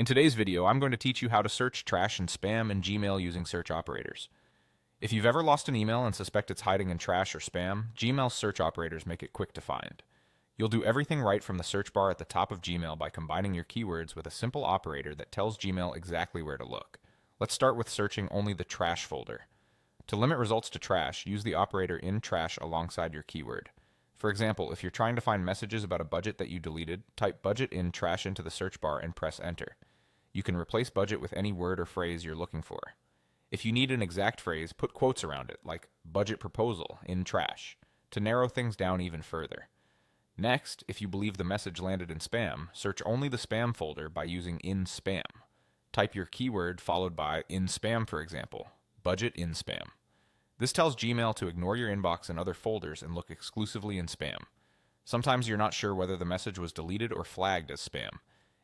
In today's video, I'm going to teach you how to search trash and spam in Gmail using search operators. If you've ever lost an email and suspect it's hiding in trash or spam, Gmail's search operators make it quick to find. You'll do everything right from the search bar at the top of Gmail by combining your keywords with a simple operator that tells Gmail exactly where to look. Let's start with searching only the trash folder. To limit results to trash, use the operator in trash alongside your keyword. For example, if you're trying to find messages about a budget that you deleted, type budget in trash into the search bar and press enter. You can replace budget with any word or phrase you're looking for. If you need an exact phrase, put quotes around it, like budget proposal in trash, to narrow things down even further. Next, if you believe the message landed in spam, search only the spam folder by using in spam. Type your keyword followed by in spam, for example, budget in spam. This tells Gmail to ignore your inbox and other folders and look exclusively in spam. Sometimes you're not sure whether the message was deleted or flagged as spam.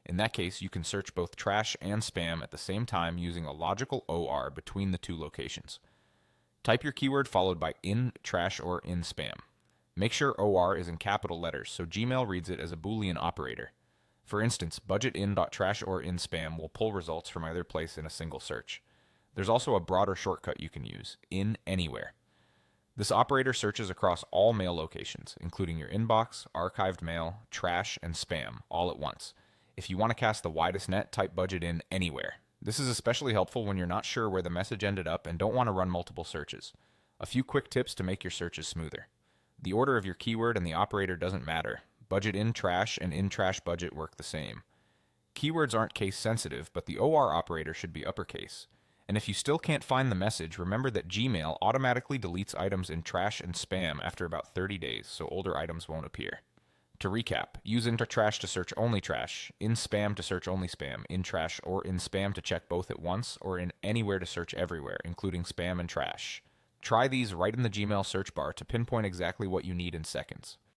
In that case, you can search both trash and spam at the same time using a logical OR between the two locations. Type your keyword followed by in trash or in spam. Make sure OR is in capital letters so Gmail reads it as a Boolean operator. For instance, budget in.trash or in spam will pull results from either place in a single search. There's also a broader shortcut you can use, in anywhere. This operator searches across all mail locations, including your inbox, archived mail, trash, and spam, all at once. If you want to cast the widest net, type budget in anywhere. This is especially helpful when you're not sure where the message ended up and don't want to run multiple searches. A few quick tips to make your searches smoother. The order of your keyword and the operator doesn't matter. Budget in trash and in trash budget work the same. Keywords aren't case sensitive, but the OR operator should be uppercase. And if you still can't find the message, remember that Gmail automatically deletes items in trash and spam after about 30 days, so older items won't appear. To recap, use in trash to search only trash, in spam to search only spam, in trash or in spam to check both at once, or in anywhere to search everywhere, including spam and trash. Try these right in the Gmail search bar to pinpoint exactly what you need in seconds.